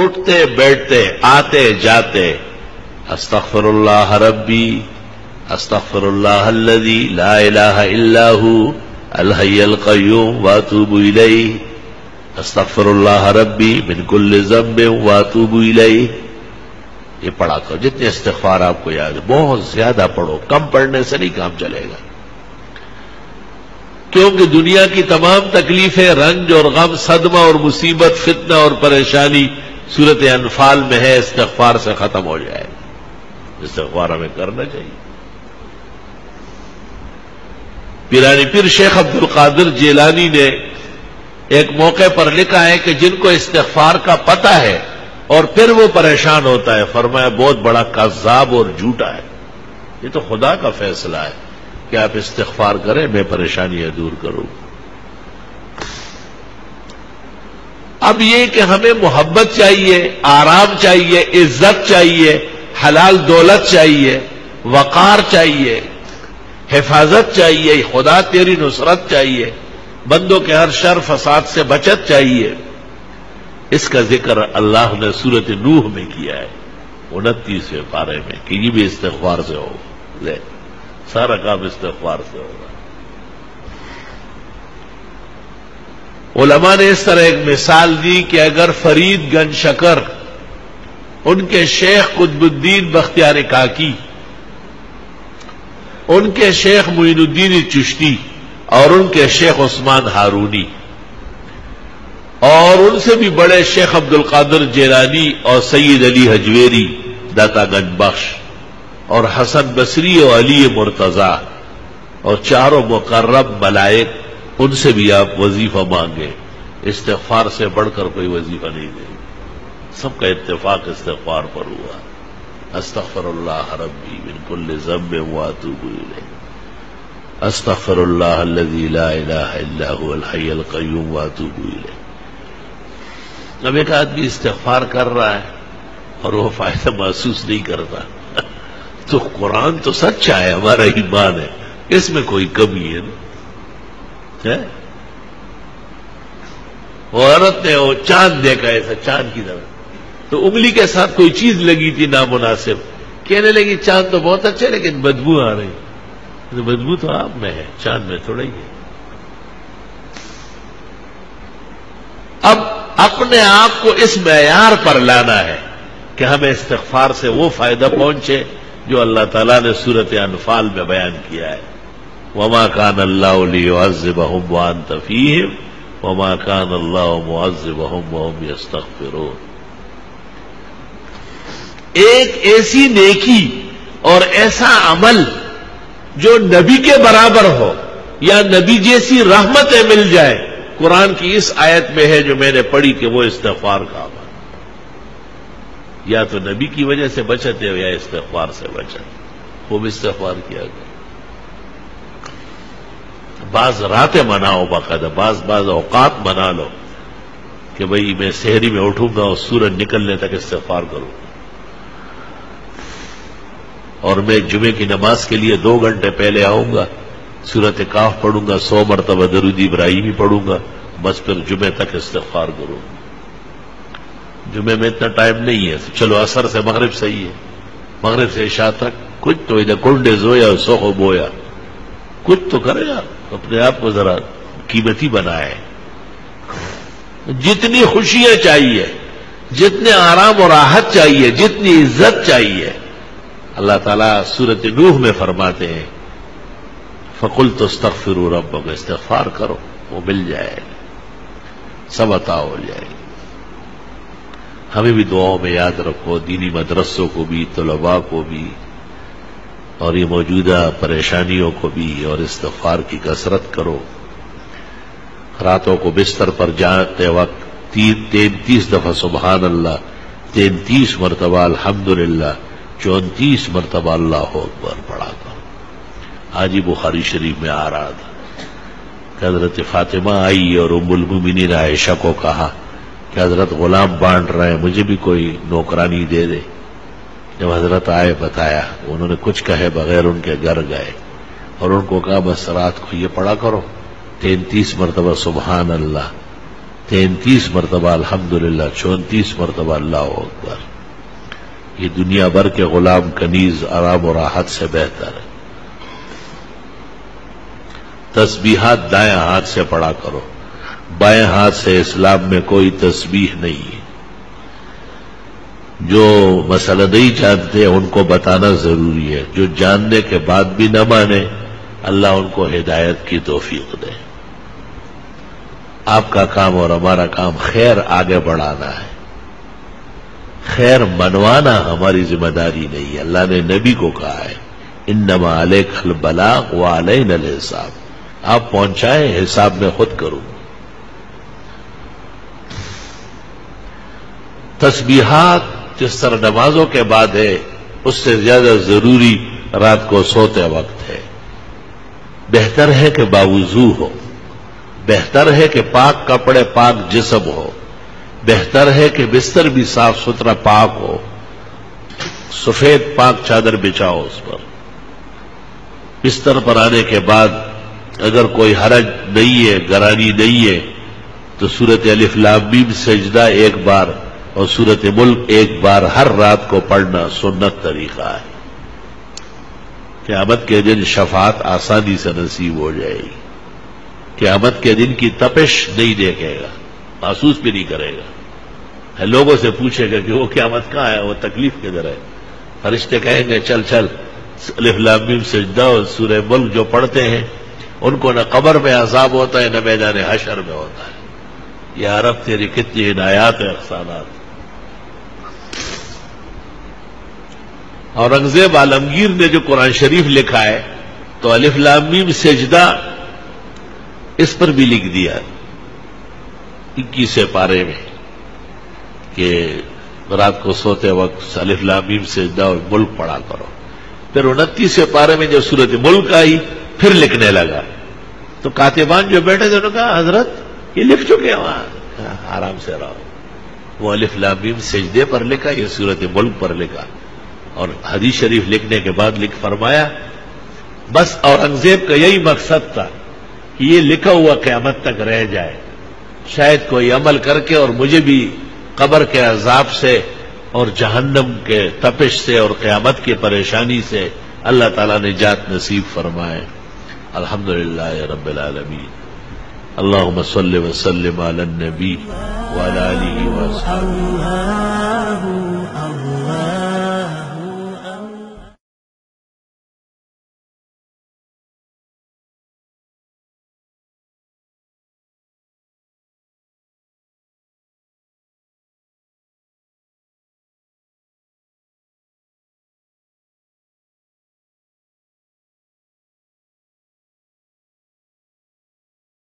اٹھتے بیٹھتے آتے جاتے استغفر اللہ ربی استغفر اللہ الذی لا الہ الا ہو الحی القیوم واتوب الیہ استغفر اللہ ربی من کل ذنب واتوب الیہ. یہ پڑھا کرو جتنے استغفار آپ کو یاد ہے. بہت زیادہ پڑھو، کم پڑھنے سے نہیں کام چلے گا، کیونکہ دنیا کی تمام تکلیفیں، رنج اور غم، صدمہ اور مصیبت، فتنہ اور پریشانی سورۃ انفال میں ہے. استغفار سے ختم ہو جائے. استغفار ہمیں کرنا چاہیے. پیرانی پیر شیخ عبد القادر جیلانی نے ایک موقع پر لکھا ہے کہ جن کو استغفار کا پتہ ہے اور پھر وہ پریشان ہوتا ہے، فرمایا بہت بڑا کذاب اور جھوٹا ہے. یہ تو خدا کا فیصلہ ہے کہ آپ استغفار کریں، میں پریشانیاں دور کروں. اب یہ کہ ہمیں محبت چاہیے، آرام چاہیے، عزت چاہیے، حلال دولت چاہیے، وقار چاہیے، حفاظت چاہیے، خدا تیری نصرت چاہیے، بندوں کے ہر شر فساد سے بچت چاہیے. اس کا ذکر اللہ نے سورۃ نوح میں کیا ہے 29ویں پارے میں کہ یہ بھی استغفار سے ہو. سارا کام استغفار سے ہوگا. علماء نے اس طرح ایک مثال دی کہ اگر فرید گنج شکر ان کے شیخ قطب الدین بختیار کاکی، ان کے شیخ معین الدین چشتی اور ان کے شیخ عثمان ہارونی اور ان سے بھی بڑے شیخ عبد القادر جیلانی اور سید علی حجویری داتا گنج بخش اور حسن بصری اور علی مرتضی اور چاروں مقرب ملائک، ان سے بھی آپ وظیفہ مانگے. استغفار سے بڑھ کر کوئی وظیفہ نہیں دے. سب کا اتفاق استغفار پر ہوا. استغفر اللہ ربی من کل ذنب واتوب الیہ استغفر اللہ الذی لا الہ الا هو الحی القیوم واتوب الیہ. اب ایک آدمی استغفار کر رہا ہے اور وہ فائدہ محسوس نہیں کرتا تو قرآن تو سچا ہے، ہمارا ایمان ہے، اس میں کوئی کمی ہے نا. وہ عورت نے وہ چاند دیکھا ایسا چاند کی طرح تو انگلی کے ساتھ کوئی چیز لگی تھی نامناسب، کہنے لگی چاند تو بہت اچھا لیکن بدبو آ رہی. تو بدبو تو آپ میں ہے، چاند میں تھوڑا ہی ہے. اب اپنے آپ کو اس معیار پر لانا ہے کہ ہمیں استغفار سے وہ فائدہ پہنچے جو اللہ تعالیٰ نے سورۃ انفال میں بیان کیا ہے. وما كان الله ليعذبهم وانت فيهم وما كان الله معذبهم وهم يستغفرون. ایک ایسی نیکی اور ایسا عمل جو نبی کے برابر ہو یا نبی جیسی رحمتیں مل جائے، قرآن کی اس آیت میں ہے جو میں نے پڑھی کہ وہ استغفار کا عمل. یا تو نبی کی وجہ سے بچتے ہو یا استغفار سے بچت. وہ بھی استغفار کیا گیا. بعض راتیں مناؤ باقاعدہ، بعض اوقات منا لو کہ بھئی میں سحری میں اٹھوں گا اور سورج نکلنے تک استغفار کروں، اور میں جمعے کی نماز کے لیے 2 گھنٹے پہلے آؤں گا، سورۃ کاف پڑھوں گا، 100 مرتبہ درود ابراہیمی پڑھوں گا، بس پھر جمعے تک استغفار کروں. جمعے میں اتنا ٹائم نہیں ہے، چلو عصر سے مغرب صحیح ہے، مغرب سے عشاء تک کچھ تو ادھر کنڈے زویا سوخو بویا، کچھ تو کرے گا. اپنے آپ کو ذرا قیمتی بنائے. جتنی خوشیاں چاہیے، جتنے آرام اور راحت چاہیے، جتنی عزت چاہیے، اللہ تعالیٰ سورۃ نوح میں فرماتے ہیں فَقُلْتُ اسْتَغْفِرُوا رَبَّكُمْ، استغفار کرو وہ مل جائے، سب عطا ہو جائے. ہمیں بھی دعاؤں میں یاد رکھو، دینی مدرسوں کو بھی، طلباء کو بھی، اور یہ موجودہ پریشانیوں کو بھی، اور استغفار کی کثرت کرو. راتوں کو بستر پر جاتے وقت 33 دفعہ سبحان اللہ، 33 مرتبہ الحمدللہ، 34 مرتبہ اللہ اکبر پڑھا کرو. آج ہی بخاری شریف میں آ رہا تھا کہ حضرت فاطمہ آئی اور ام المومنین عائشہ کو کہا کہ حضرت غلام بانٹ رہے ہیں، مجھے بھی کوئی نوکرانی دے دے. جب حضرت آئے بتایا، انہوں نے کچھ کہے بغیر ان کے گھر گئے اور ان کو کہا بس رات کو یہ پڑھا کرو 33 مرتبہ سبحان اللہ، 33 مرتبہ الحمدللہ، 34 مرتبہ اللہ اکبر. یہ دنیا بھر کے غلام کنیز آرام و راحت سے بہتر ہے. تسبیحات دائیں ہاتھ سے پڑھا کرو، بائیں ہاتھ سے اسلام میں کوئی تسبیح نہیں ہے. جو مسئلہ نہیں جانتے ان کو بتانا ضروری ہے، جو جاننے کے بعد بھی نہ مانے اللہ ان کو ہدایت کی توفیق دے. آپ کا کام اور ہمارا کام خیر آگے بڑھانا ہے، خیر منوانا ہماری ذمہ داری نہیں ہے. اللہ نے نبی کو کہا ہے انما علیک البلاغ وعلینا الحساب، آپ پہنچائیں، حساب میں خود کروں. تسبیحات جس طرح نمازوں کے بعد ہے اس سے زیادہ ضروری رات کو سوتے وقت ہے. بہتر ہے کہ باوضو ہو، بہتر ہے کہ پاک کپڑے پاک جسم ہو، بہتر ہے کہ بستر بھی صاف ستھرا پاک ہو، سفید پاک چادر بچھاؤ اس پر. بستر پر آنے کے بعد اگر کوئی حرج نہیں ہے، گرانی نہیں ہے، تو سورت الف لام میم سجدہ ایک بار اور سورت ملک ایک بار ہر رات کو پڑھنا سنت طریقہ ہے. قیامت کے دن شفاعت آسانی سے نصیب ہو جائے گی. قیامت کے دن کی تپش نہیں دیکھے گا، محسوس بھی نہیں کرے گا. لوگوں سے پوچھے گا کہ وہ قیامت کہاں ہے، وہ تکلیف کدھر ہے. فرشتے کہیں گے چل چل الف لام میم سجدہ اور سورہ ملک جو پڑھتے ہیں ان کو نہ قبر میں عذاب ہوتا ہے نہ میدان حشر میں ہوتا ہے. یا رب تیری کتنی عنایات و احسانات. اورنگزیب عالمگیر نے جو قرآن شریف لکھا ہے تو الف لام میم سجدہ اس پر بھی لکھ دیا 21 پارے میں کہ رات کو سوتے وقت الف لام میم سجدہ اور ملک پڑھا کرو. پھر 29 پارے میں جب سورت ملک آئی پھر لکھنے لگا تو کاتبان جو بیٹھے تھے انہوں نے کہا حضرت یہ لکھ چکے ہیں وہاں، آرام سے رہو. وہ الف لام میم سجدے پر لکھا، یہ سورت ملک پر لکھا. اور حدیث شریف لکھنے کے بعد لکھ فرمایا بس اورنگزیب کا یہی مقصد تھا کہ یہ لکھا ہوا قیامت تک رہ جائے، شاید کوئی عمل کر کے اور مجھے بھی قبر کے عذاب سے اور جہنم کے تپش سے اور قیامت کی پریشانی سے اللہ تعالیٰ نے نجات نصیب فرمائے. الحمدللہ رب العالمین. اللہم صل وسلم علی النبی وعلی آلہ وصحبہ.